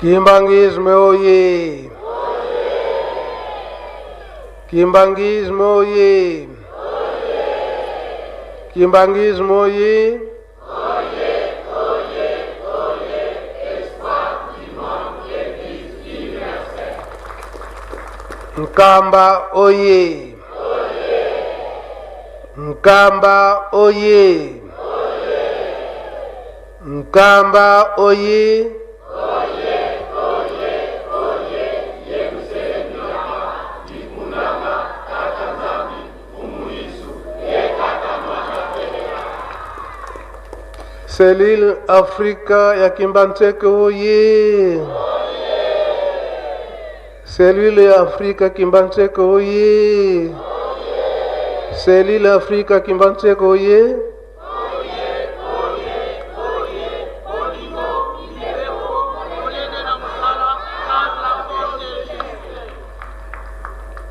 Kimbangisme oye! Kimbangisme oye! Kimbangisme oye! Nkamba oye! Nkamba oye! Nkamba oye! Selile Afrika ya Kimbantseke oye! Selile Afrika Kimbantseke oye! Selile Afrika Kimbantseke oye!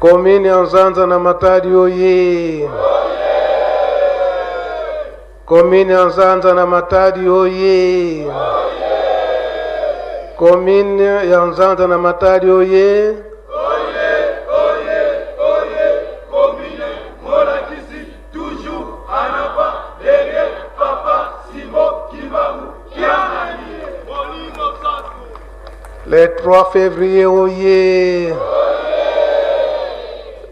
Komini ya Nzanza na Matadi oye! Komini ya Nzanza na Matadi oye! Komini ya Nzanza na Matadi oye! Komine Molakisi toujours Anapa derrière Papa Simon Kimbangu Kiamani. Le 3 février oye!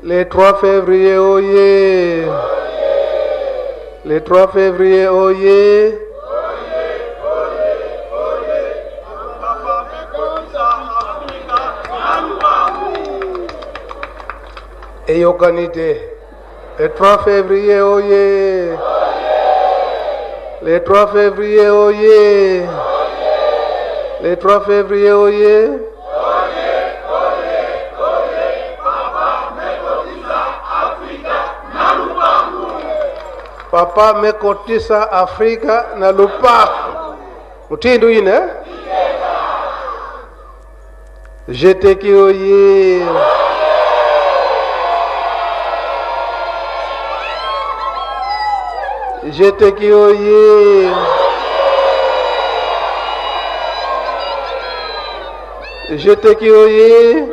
Le 3 février oye! Le 3 février oye! Et Yokanité. Le 3 février oye! Le 3 février oye! Le 3 février oye! Papa mekotisa Afrika na lupaku. Mutindu ine? Jeteki oye! Jeteki oye! Jeteki oye!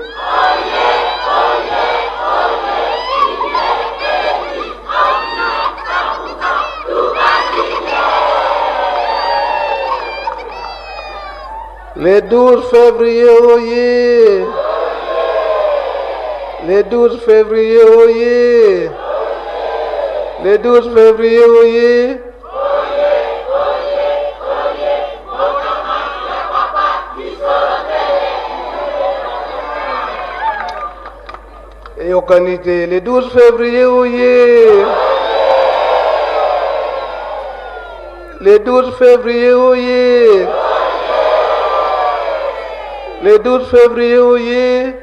Le 12 février oye! Le 12 février oye! Le 12 février oye! Et au Canité, le 12 février oye! Le 12 février oye! Le 12 février oye!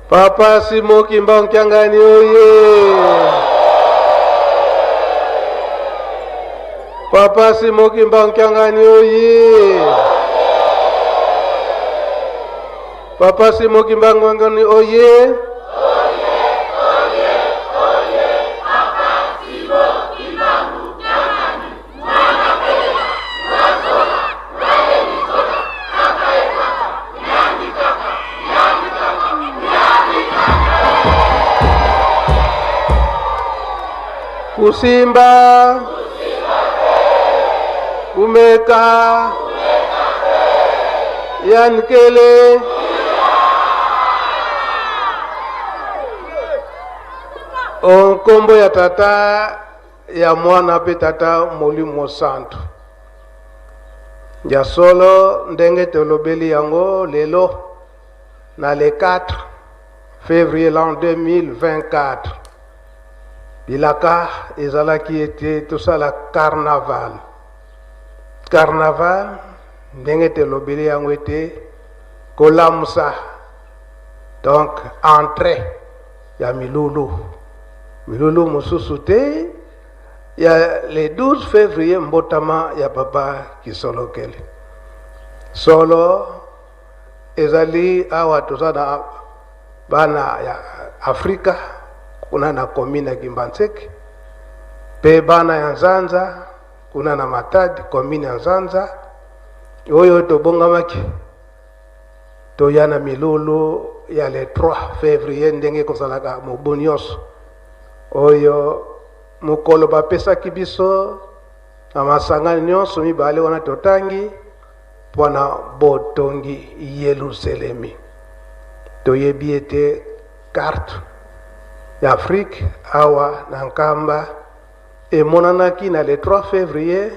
Papa Simon Kimbangu Kiangani oye! Papa Simon Kimbangu Kiangani oye! Papa Simon Kimbangu Kiangani oye! Kusimba, Kumeka, Yankele, Onkombo ya tata ya mwana pe tata Molimo Santo. Ya solo ndenge tolobeli yango lelo na le 4 février l'an 2024. Bilaka ezalaki ete tosala carnaval. Carnaval ndenge tolobeli yango ete kolamusa. Donc entrée ya milulu. Milulu mosusu te ya le 12 février mbotama ya papa Kisolokele. Solo ezali awa tozana bana ya Afrika kuna na commune ya Kimbanzeke, pe bana ya Nzanza kuna na Matadi commune ya Nzanza. Oyo tobongamaki toyana milulu ya le 3 février ndenge kozalaka mobonyoso oyo mukolo bapesaki biso na masangani nyonso mibale wana totangi mpona botongi Yelusalemi. Toyebi ete carte ya Afrique awa na nkamba emonanaki na le 3 février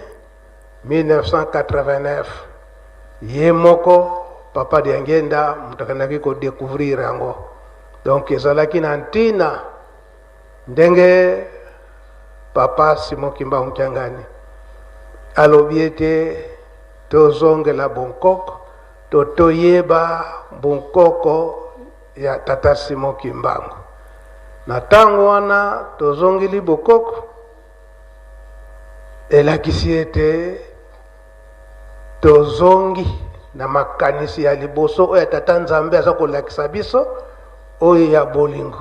1989. Ye moko Papa Diangenda mutakanaki ko découvrir yango. Donc ezalaki na ntina ndenge Papa Simon Kimbangu Kyangani alobi ete tozongela Bangkok toyeba Bangkok ya Tata Simon Kimbangu. Na tango wana tozongeli Bangkok elakisi ete tozongi na makanisi ya liboso oyo Tata Nzambe aza kolakisa biso oyo ya bolingo.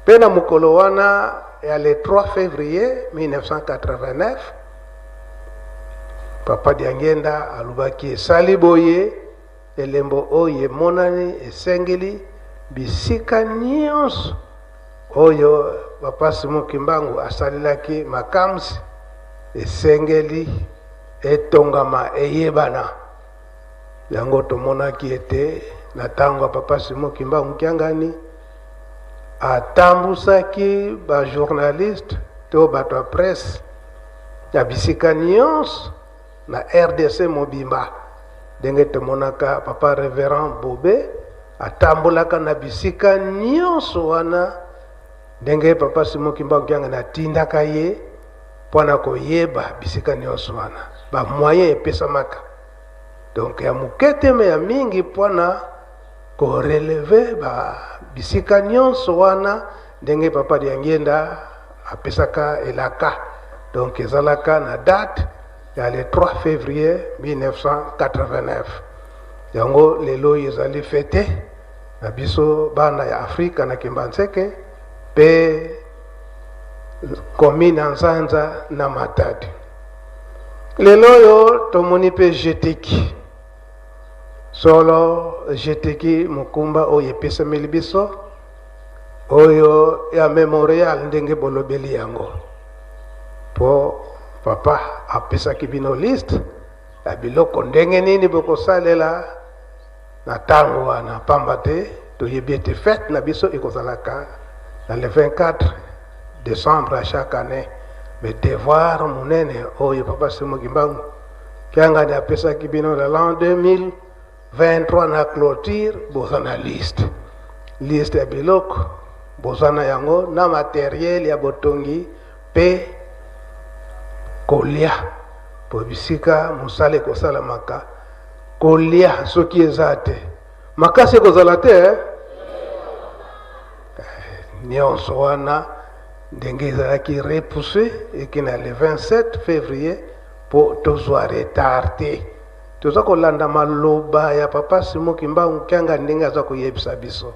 Pe na mokolo wana ya le 3 février 1989 Papa Diangenda alobaki esali boye elembo oyo emonani esengeli bisika nyonso oyo Papa Simon Kimbangu asalelaki makamsi esengeli etongama eyebana. Yango tomonaki ete na tango Papa Simon Kimbangu Kyangani atambusaki ba journaliste to bato presse ya bisika nyonso na RDC mobimba ndenge tomonaka Papa Révérend Bobé atambulaka na bisika nyonso wana ndenge Papa Simon Kimbangu Kyangani atindaka ye mpona koyeba bisika nyonso wana ba moyen epesamaka. Donc ya muketeme ya mingi mpona koreleve ba bisika nyonso wana ndenge Papa Diangenda apesaka elaka. Donc ezalaka na date ya le 3 février 1989. Yango lelo ezali fete na biso bana ya Afrika na Kimbanzeke pe commune Nzanza na Matadi. Lelo yo tomoni pe jetiki solo jetiki mukumba oyo epesameli biso oyo ya memorial ndenge bolobeli yango po Papa apesaki bino liste ya biloko ndenge nini bokosalela na tango wana pamba te toyebi ete fete na biso ekozalaka na le 24 décembre à chaque année. Mais devoir munene oyo Papa Simon Kimbangu Kyangani apesaki bino le l'an 2023 na clôture bozana liste ya biloko bozana yango na matériel ya botongi pe kolia po bisika musale kosalamaka kolia soki eza te makasi ekozala te nyonso wana ndenge ezalaki repoussé ekina le 27 février po tozwa retard te. Toza kolanda maloba ya Papa Simon Kimbangu Kyangani ndenge aza koyebisa biso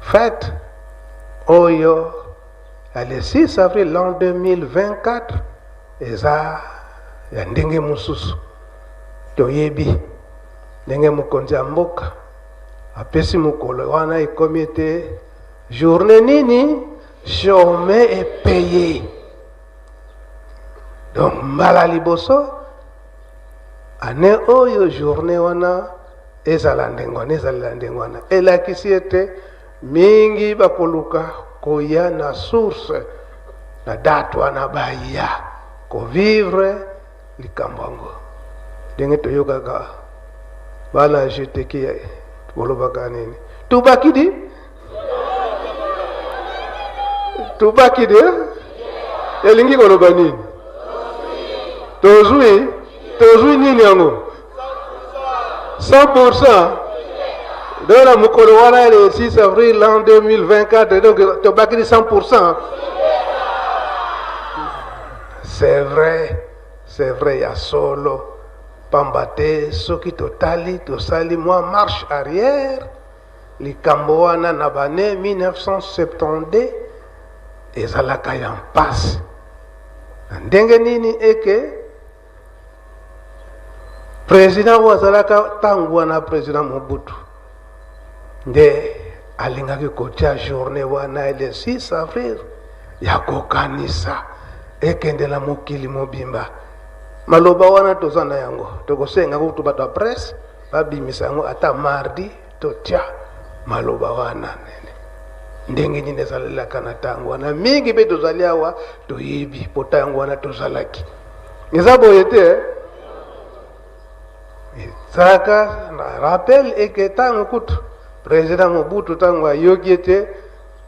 fête oyo ya le 6 avril l'an 2024 eza ya ndenge mususu toyebi ndenge mokonzi ya mboka apesi mokolo wana ekomi ete journée nini chômé est payé. Donc mbala liboso ane oyo journée wana ezala ndenge wana elakisi ete mingi bakoluka koya na source na date wana baya kovivre likambo yango ndenge toyokaka bana jeteki bolobaka nini tubaki de elingi koloba nini tozwi nini yango 100%. Dans la mokolo wana le 6 avril l'an 2024 donc tobaki 100%. C'est vrai ya solo pamba te soki tosali mwa marche arrière likambo wana na bane 1970 ezalaka ya mpasi. Ndenge nini eke président wazalaka tangu wana président Mobutu nde alingaki kotia journée wana le 6 avril ya kokanisa ekendela mokili mobimba. Maloba wana tozana yango tokosenga kutu bato ya presse babimisa yango ata mardi totia maloba wana nene ndenge nini ezalelaka na tango wana mingi mpe tozali awa toyebi pota yango wana tozalaki eza boye te ezalaka na rappel eke ntango kutu président Mobutu ntango ayoki ete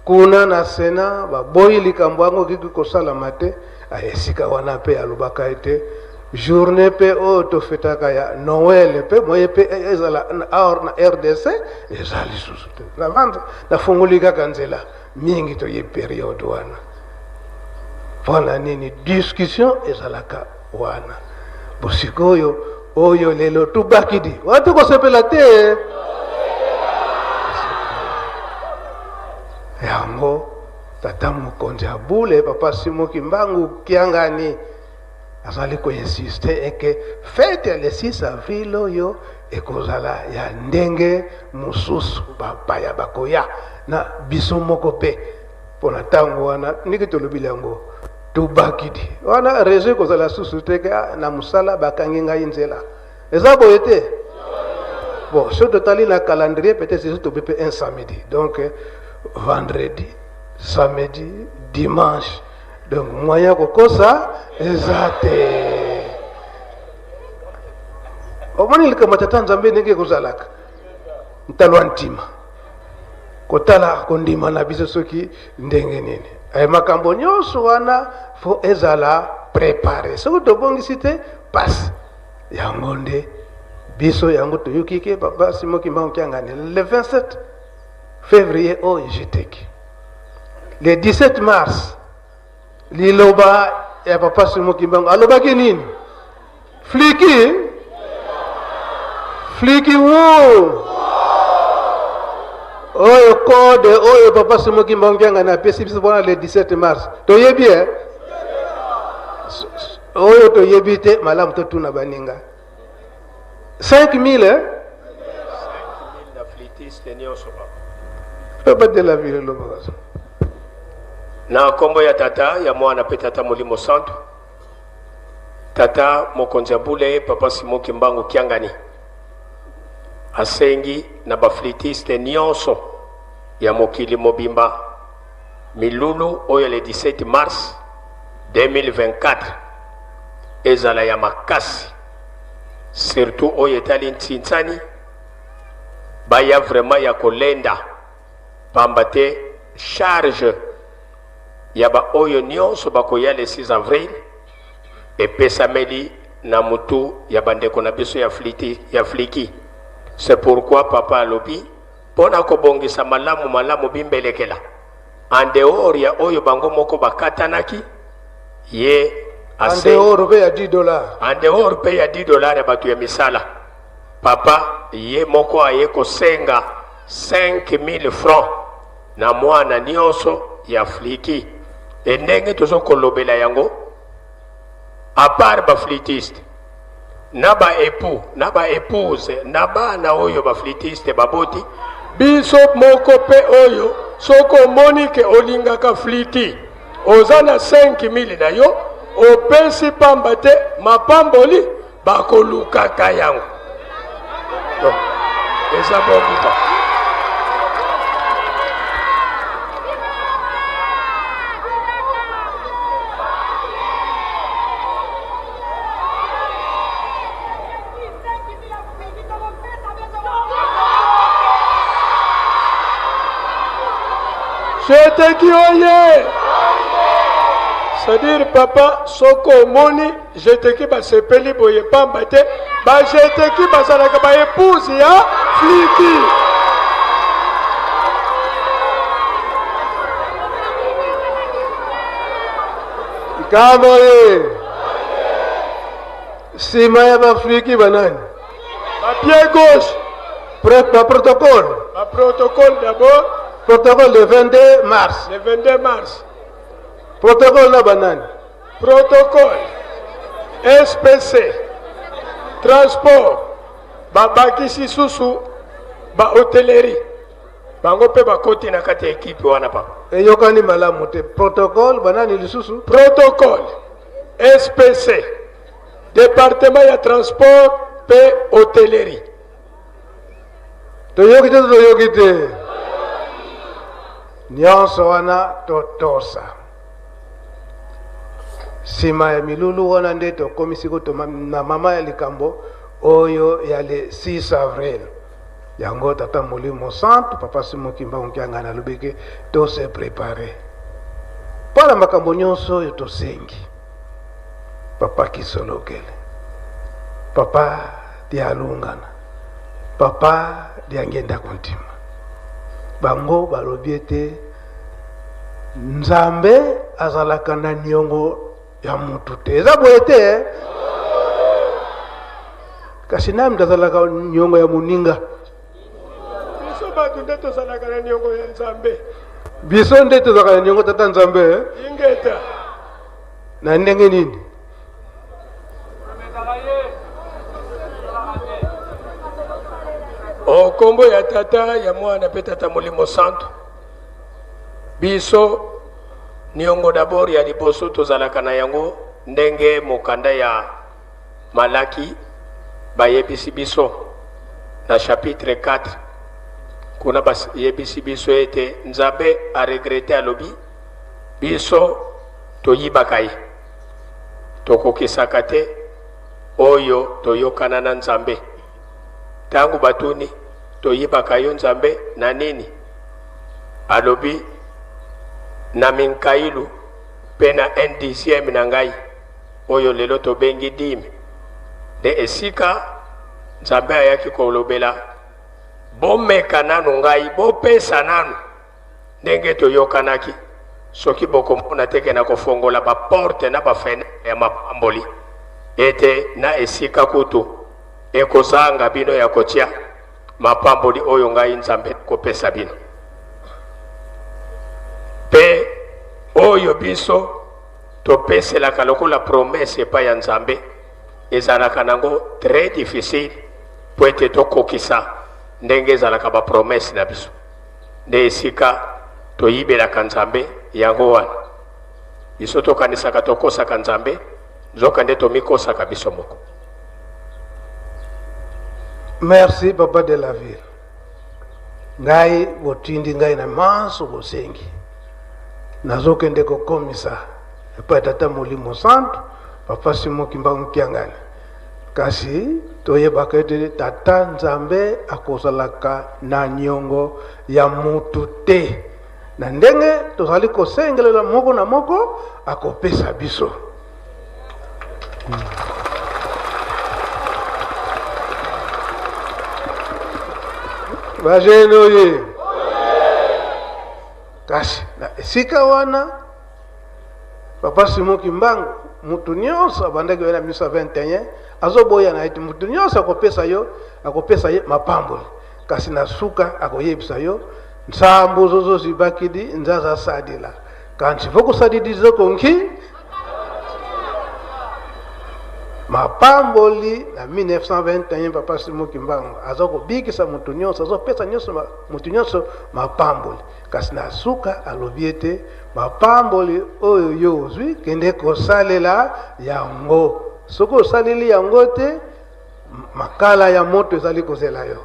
kuna na Sena baboyi likambo yango kiki kosalama te esika wana mpe alobaka ete journée pe oyo tofetaka ya Noël pe moye pe ezala na RDC ezali susu te nafungoli kaka nzela mingi toye periode wana mpona nini discussion ezalaka wana bosikoyo oyo lelo tubakidi watu kosepela te yango tata mokonzi abule papa Simoki Mbangu Kiangani azali koinsiste eke fete le 6 avril oyo ekozala ya ndenge mosusu bapaya bakoya na biso moko pe mpona ntango wana ndenge tolobili yango tubakidi wana rezo ekozala susu teke na mosala bakangi ngai nzela eza boye te bon so totali na calendrier peut-être c'est tobe pe un samedi donc vendredi samedi dimanche donc moyen kokosa eza te omoni likambo tata nzambe ndenge ekozalaka ntalo ntima kotala kondima na biso soki ndenge nini makambo nyonso wana fo ezala préparé soki tobongisi te pasi yango nde biso yango toyoki ke papa Simoki Mbangu Kiangani le 27 février oyo jeteki le 17 mars liloba ya papa Simoki Mbangu alobaki nini fliki wo oyo code oyo papa Simoki Mbangu Kiangani apesi biso mpona le 17 mars toyebi oyo toyebi te malamu totuna baninga 5000 na flitiste nyonso papa de la ville lobazo na kombo ya tata ya mwana pe tata Molimo Santo tata mokonzi abule papa Simoki Mbangu Kiangani asengi na baflitiste nyonso ya mokili mobimba milulu oyo le 17 mars 2024 ezala ya makasi surtout oyo etali ntsintsani baya vraiment ya kolenda pamba te charge ya ba oyo nyonso bakoya le 6 avril epesameli na mutu ya bandeko na biso ya fliki. C'est pourquoi papa alobi pona kobongisa malamu bimbelekela en dehors ya oyo bango moko bakatanaki ye en dehors pe ya $10 en dehors pe ya $10 ya batu ya misala papa ye moko aye kosenga 5000 francs na mwana nyonso ya fliki endenge tozokolobela yango à part baflitiste na ba époux na ba épouse na bana oyo baflitiste baboti biso moko pe oyo soko monike olingaka fliti oza na 5000 na yo opesi pamba te mapamboli bakolukaka yango eza bonguta jeteki oye c'est-à-dire papa soko moni jeteki basepeli boye pamba te bajeteki bazalaka baépouse ya fliki kama ye nsima ya bafliki banani bapied gauche Protocole. Un protocole d'abord, Protocole le 22 mars. le 22 mars. Protocole na banane. Protocole, SPC, transport, babakisi susu, ba hôtellerie. Bango pe ba koti na kati équipe wana papa. Eyokani malamu te. Protocole banane lisusu. Protocole, SPC, département ya transport pe hôtellerie. Toyoki te toyoki te. Nyonso wana totosa. Sima ya milulu wana nde tokomisi ko na mama ya likambo oyo ya le 6 avril. Yango tata Molimo Santo papa Simon Kimbangu Nkianga na lubeke to se préparer. Para makambo nyonso yo tosengi. Papa Kisolokele. Papa dialungana. Papa diangenda kontima. Bango balobiete Nzambe azalaka na niongo ya mutu te. Eza boye te. Kasi nami ndazalaka niongo ya muninga. Biso batu nde tozalaka na niongo ya Nzambe. Biso nde tozalaka na niongo tata Nzambe. Ingeta. Na ndenge nini? O kombo ya tata ya mwana pe tata Molimo Santo. Biso niongo d'abord ya liboso tozalaka na yango ndenge mokanda ya Malaki bayebisi biso na chapitre 4 kuna bayebisi biso ete Nzambe a regrete alobi biso toyibaka ye tokokisaka te oyo toyokana na Nzambe tangu batuni toyibaka yo Nzambe na nini alobi na minkailu pe na 1/10 na ngai oyo lelo tobengi dime de esika Nzambe ayaki kolobela bomeka nanu ngai bopesa nanu ndenge toyokanaki soki bokomona teke na kofongola baporte na bafenetre ya mapamboli ete na esika kutu ekozanga bino ya kotia mapamboli oyo ngai Nzambe kopesa bino pe oyo biso topeselaka lokola promese epai ya Nzambe ezalaka nango très difficile po ete tokokisa ndenge ezalaka bapromese na biso nde esika toyibelaka Nzambe yango wana biso tokanisaka tokosaka Nzambe nzoka nde tomikosaka biso moko. Merci papa de la ville. Ngai botindi ngai na maso bosengi. Nazokende kokomisa epai tata Molimo Santo papa Simon Kimbangu Nkianga. Kasi toyebaka ete tata Nzambe akozalaka na niongo ya mutu te. Na ndenge tozali kosengelela moko na moko akopesa biso. Bajeno ye. Kasi na esika wana papa Simon Kimbangu mutu nyonso abandaki wena 1921 azoboya na eti mutu nyonso akopesa ye mapamboli kasi na suka akoyebisa yo nsambu zozo zibakidi nzaza sadila kanti foko sadidizo konki mapamboli na 1921 papa Simon Kimbangu azokobikisa mutu nyonso azopesa nyonso mutu nyonso mapamboli kasi na suka alobiete mapamboli oyo yozwi kende kosalela yango soko osaleli yango te makala ya moto ezali kozela yo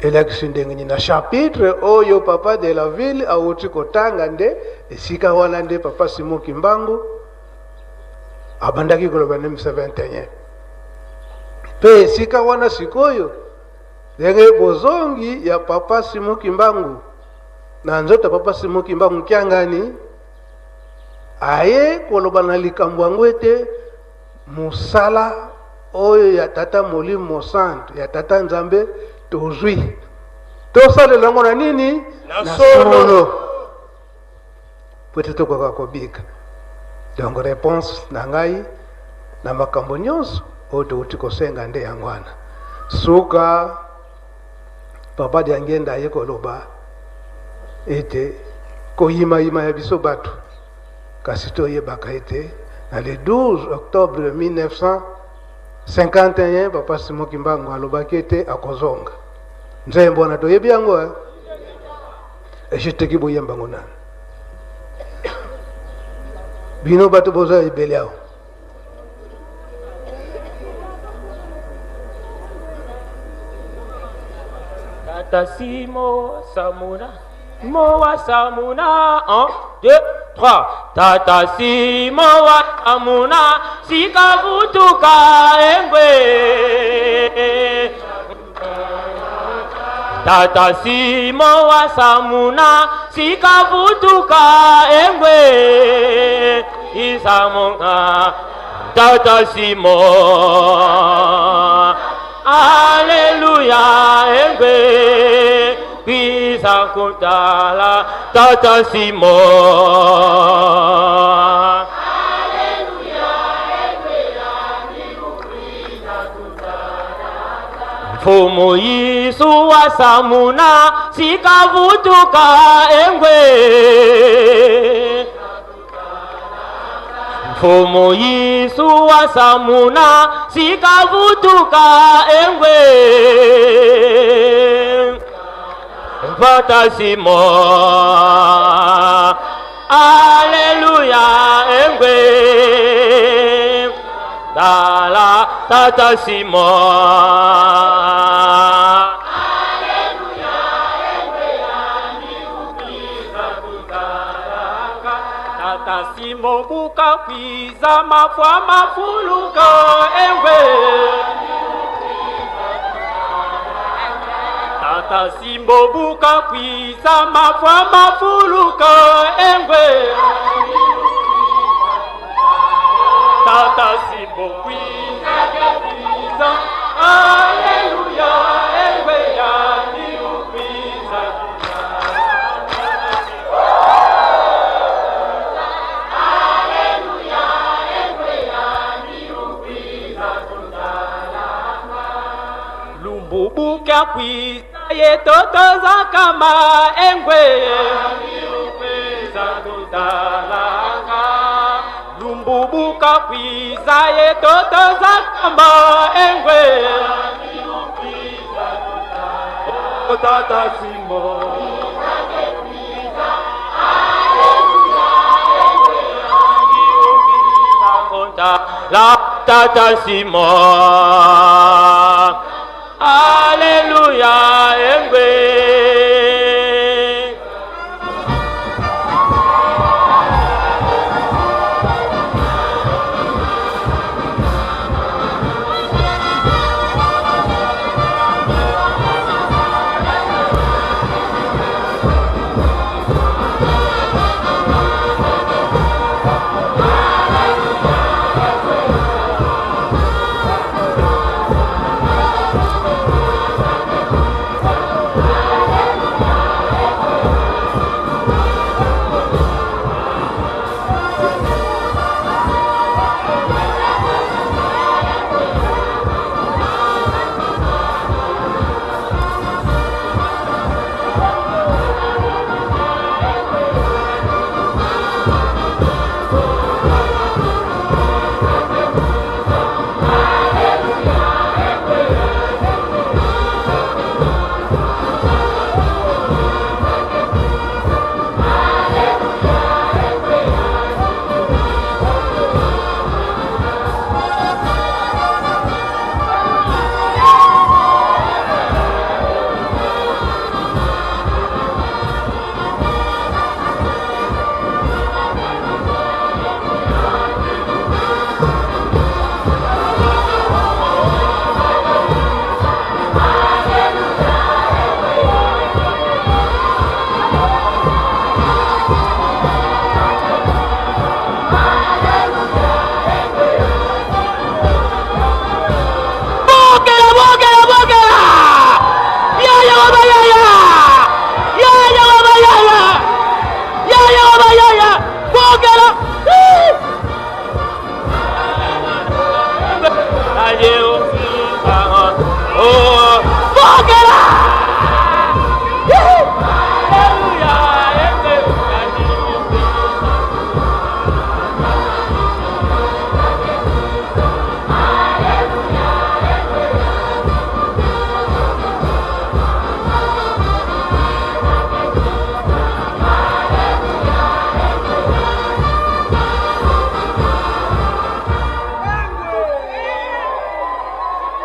election ndenge na chapitre oyo papa de la ville awuti kotanga nde esika wana nde papa Simon Kimbangu abandaki koloba 1921 pe esika wana sikoyo ndenge bozongi ya papa Simon Kimbangu na nzota papa Simon Kimbangu Nkiangani aye koloba na likambo yango ete musala oyo ya tata Molimo Santo ya tata Nzambe tozwi tosalela ngo na nini na sono peut-être ko kobika donc réponse na ngai na makambo nyonso oyo touti kosenga nde yango wana suka papa di angenda ye koloba ete koyima ya biso batu kasi toyebaka ete na le 12 octobre 1951 papa Simon Kimbangu alobaki ete akozonga nzembo na toyebi yango eshiteki boyembango nani bino batu boza ebele awo Tata Simo Samuna, Moa Samuna, 1, 2, 3. Tata Simo wa Samuna, Sikavutuka Engwe. Tata Simo wa Samuna, Sikavutuka Engwe. Isamunga, Tata Simo. Alléluia, Engwe, Pisa Kutala, Tata Simo. Alléluia, Engwe, Pisa Kutala. Fumu Yisu wa Samuna, Sikavutuka Engwe. Fumu Yisu wa Samuna, Sikavutuka Engwe. Tata Simo. Alléluia, Engwe. Dala Tata Simo. Tata Simo buka kwiza mafwa mafuluka Engwe. Tata Simo buka kwiza mafwa mafuluka Engwe. Tata Simo kwiza kwiza. Alleluia Engwe yani ukwiza. Buka kwiza yetoto za kama Engwe. Lumbubuka kwiza yetoto za kama Engwe. Oh, Tata Simo. La Tata Simo. Alléluia, Engwe.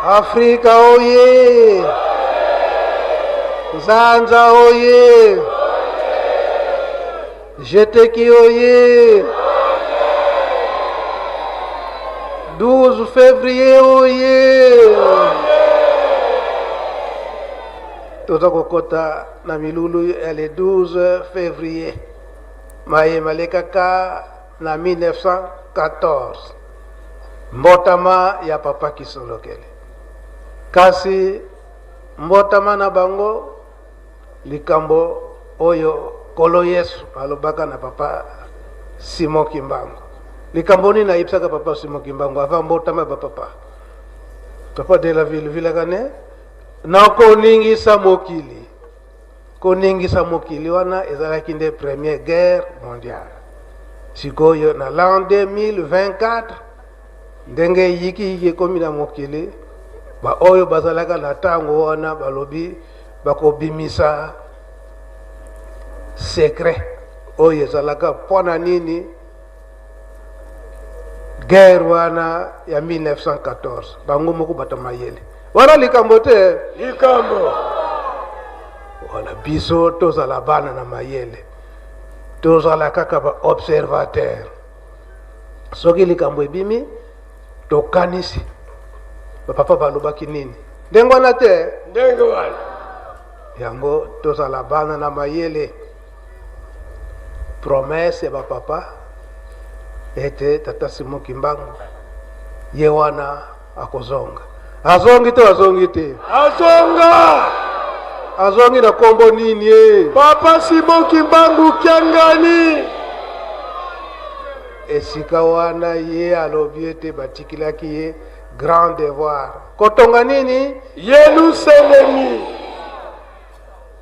Afrika oye! Nzanza oye! Jeteki oye! 12 février oye! Toza kokota na milulu ele 12 février. Maye malekaka na 1914. Mbotama ya papa Kisolokele. Kasi mbotama na bango likambo oyo kolo Yesu alobaka na papa Simon Kimbangu. Likambo ni na ipsaka papa Simon Kimbangu avant mbotama ba papa. Papa de la ville vilagane na koningisa mokili. Koningisa mokili wana ezalaki nde première guerre mondiale. Sikoyo na l'an 2024 ndenge yiki komi na mokili ba oyo bazalaka na tango wana balobi bakobimisa secret oyo ezalaka pona nini guerre wana ya 1914 bango moko batamayele wana likambo te likambo wana biso tozala bana na mayele tozala kaka ba observateur soki likambo ebimi tokanisi papa balobaki nini ndenge wana te ndenge wana yango tozala bana na mayele promesse ya bapapa ete tata Simon Kimbangu ye wana akozonga azongi te azongi te Azonga! azongi na kombo nini ye Papa Simon Kimbangu Kiangani! esika wana ye alobi ete batikilaki ye grand devoir kotonga nini Yerusalemi!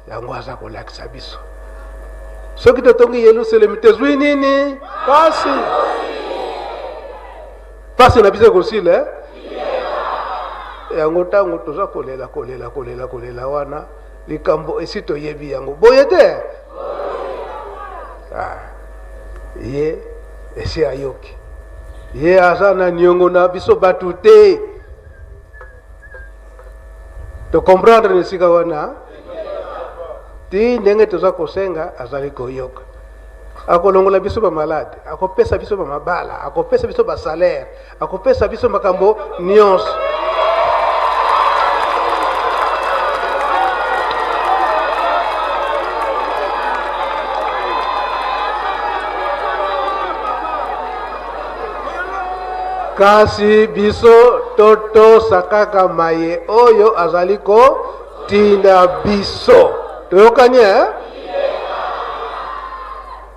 yango aza kolakisa biso soki totongi Yerusalemi tezwi nini pasi na biso kosila yango ntango toza kolela wana likambo esi toyebi yango boye te ye esi ayoki ye aza na niongo na biso batu te tocomprendre na esika wana ti ndenge toza kosenga azali koyoka akolongola biso bamalade akopesa biso bamabala akopesa biso basalaire akopesa biso makambo nyonso kasi biso totosakaka maye oyo azali kotinda biso toyokani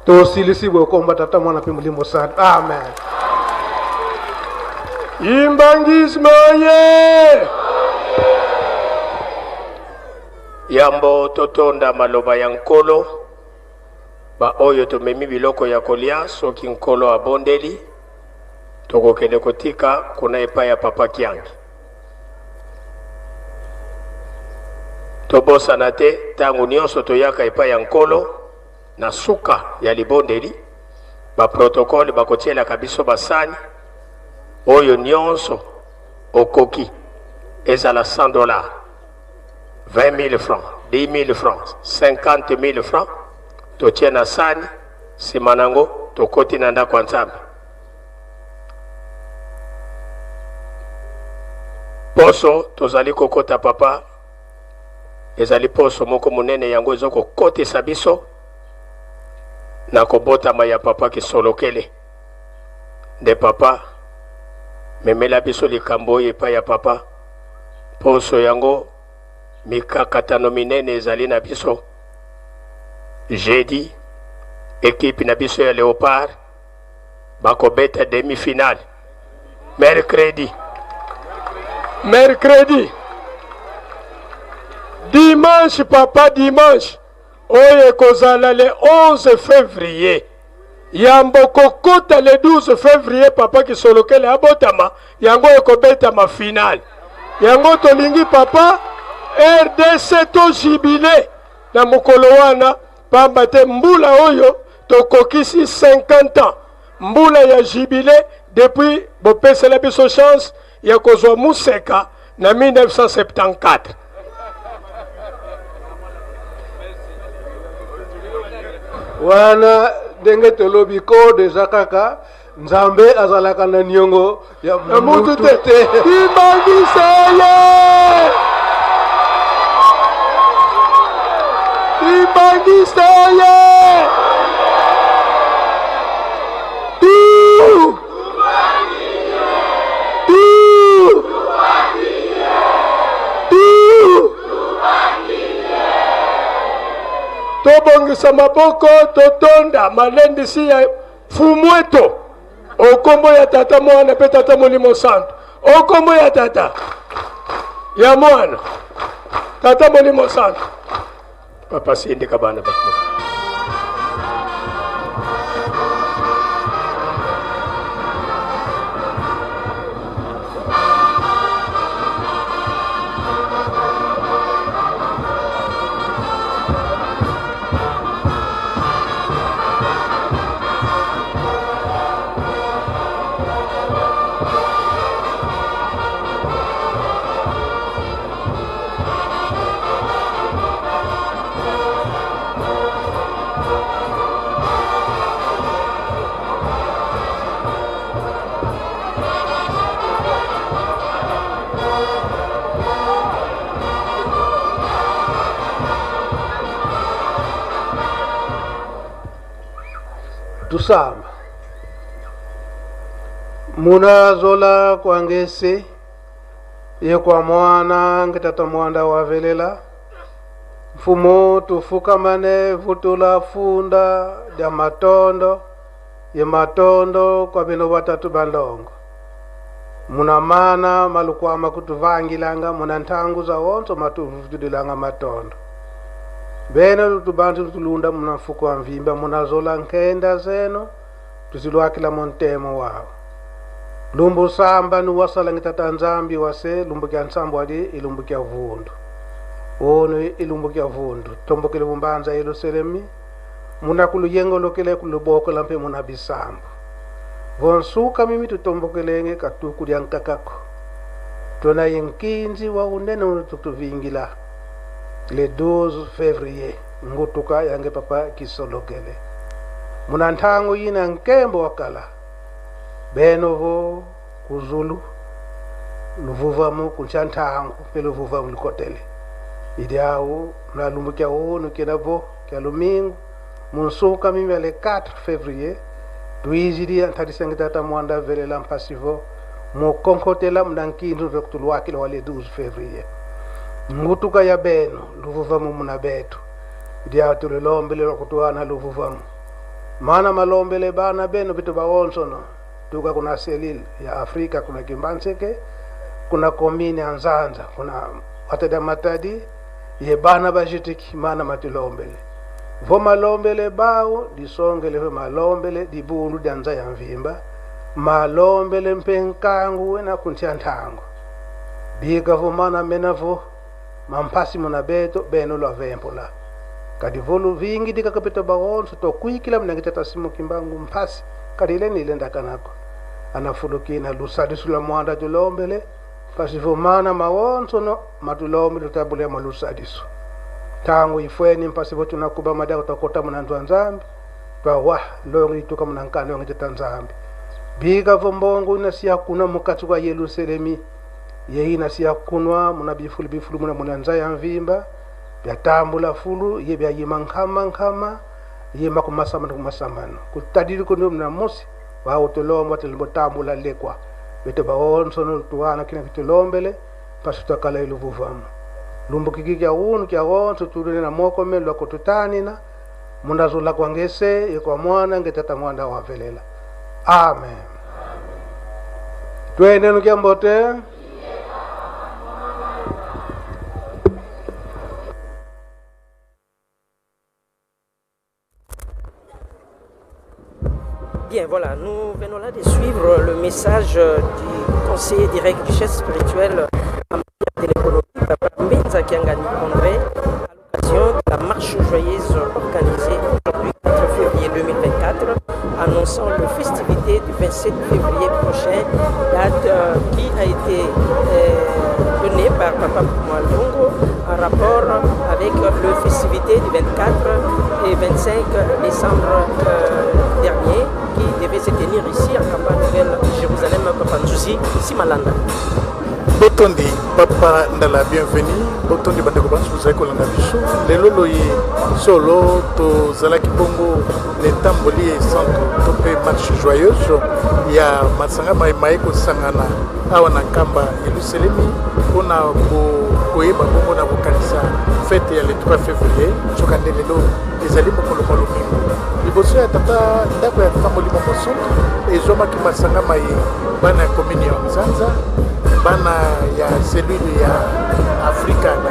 tosilisi bokomba tata mwana mpe molimo sana amen Imbangisme ye! yambo totonda maloba ya nkolo ba oyo tomemi biloko ya kolia soki nkolo abondeli tokokende kotika kuna epai ya papa Kiangi tobosana te ntango nyonso toyaka epai ya nkolo na suka ya libondeli baprotokole bakotielaka biso basani oyo nyonso okoki ezala $100 20,000 francs 10,000 francs 50,000 francs totie na sani nsima nango tokoti na ndako ya Nzambe poso tozali kokota papa ezali poso moko monene yango ezokokotisa biso na kobotama ya papa Kisolokele nde papa memela biso likambo oyo epai ya papa poso yango mikakatano minene ezali na biso jeudi ekipe na biso ya Leopard bakobeta demi-finale Mercredi. Dimanche, papa, dimanche. Oye kozala le 11 février. Yambo kokota le 12 février, papa Kisolokele abotama. Yango ekobeta ma finale. Yango tolingi papa. RDC to jibile. Na mokolo wana. Pamba te mbula oyo. Tokokisi 50 ans. Mbula ya jibile. Depuis bopesela biso chance. Ya kozwa museka na 1974. wana ndenge tolobi ko deja kaka nzambe azalaka na niongo ya mutu te. Ibangisa ye! Ibangisa ye! Tobongisa maboko totonda malendisi ya fumweto okombo ya tata mwana pe tata molimo santo okombo ya tata ya mwana tata molimo santo papa sindika bana bakmo. Tusama muna zola kwangese ye kwa mwana ngitata mwanda wavelela mfumo tufukamane vutula funda ya matondo ye matondo kwa bino watatu balongo muna mana malukwama kutuvangilanga muna ntangu za wonso matuvudilanga matondo bene lutubantu tulunda muna mfuko wa mvimba muna zola nkenda zeno tuzilwakila montemo wao lumbu samba nuwasala ngitata nzambi wase lumbu kya nsambo wadi ilumbu kya vundu ono ilumbu kya vundu tombokele bumbanza Yerusalemi muna kuluyengo lokele kuluboko lampe muna bisambu vonsuka mimi tutombokelenge katuku lya nkakako tona yenkinzi wa unene unututuvingila le 12 février ngutuka yange papa kisolokele muna ntango yina nkembo wakala benovo kuzulu luvuvamu kunchantango pelo vuvamu likotele idiawo na lumbukia onu kenavo kya lumingu munsuka mimi ale 4 février tuizidi antadisanga tata mwanda velela mpasivo mo konkotela mnankindu vekutulwakila wale 12 février ngutuka ya beno luvuvamu muna betu idia tulilombele lokutuana luvuvamu mana malombele bana beno bitu bawonsono tuka kuna selil ya Afrika kuna Kimbanseke kuna komini Anzanza kuna watada matadi ye bana bajitiki mana matilombele vo malombele bao disongele vo malombele dibundu danza ya mvimba malombele mpenkangu wena kunchantango biga vo mana menavo mampasi muna beto beno lo avempola kadi volu vingi dika kapita bawonso to kuikila mnangitata simu kimbangu mpasi kadi ile nilenda kanako anafulukina lusadisula mwanda tulombele pasivo mana mawonso no matulombele tabule malusadisu tangu ifweni mpasivo tunakuba madako takota mnanzwa nzambi pa wah longi tuka mnankano ngitata nzambi biga vombongo inasiya kuna mukatu kwa Yerusalemi ye inasiya kunwa muna bifulu muna nza ya mvimba byatambula fulu ye byayima nkama ye makumasamano kutadiri kuno mna mosi wa utolomba telibotambula lekwa bete bawonso no tuwana kina kitulombele pasuta kala iluvuvamu lumbu kikikya unu kya wonso tulune na moko melo kututanina mundazola kwangese kwa mwana ngetata mwanda wavelela amen twende nukyambote. Bien, voilà, nous venons là de suivre le message du conseiller direct du chef spirituel en matière de l'économie, Papa Mbenza Kiangani André, à l'occasion de la marche joyeuse organisée aujourd'hui, 4 février 2024, annonçant les festivités du 27 février prochain, date qui a été donnée Merci Malanda. Botondi papa ndala bienvenue botondi bandeko bantu vous kolanda biso lelo loyi solo to zalaki bongo netamboli centre to pe match joyeuse ya masanga mai ko sangana awa na kamba Yerusalemi pona koyeba bongo na kokanisa fête ya le 3 février chokande lelo ezali mokolo malomingo liboso ya tata ndako ya tamboli bongo centre ezomaki masanga mai bana commune ya Nzanza bana ya cellule ya Afrika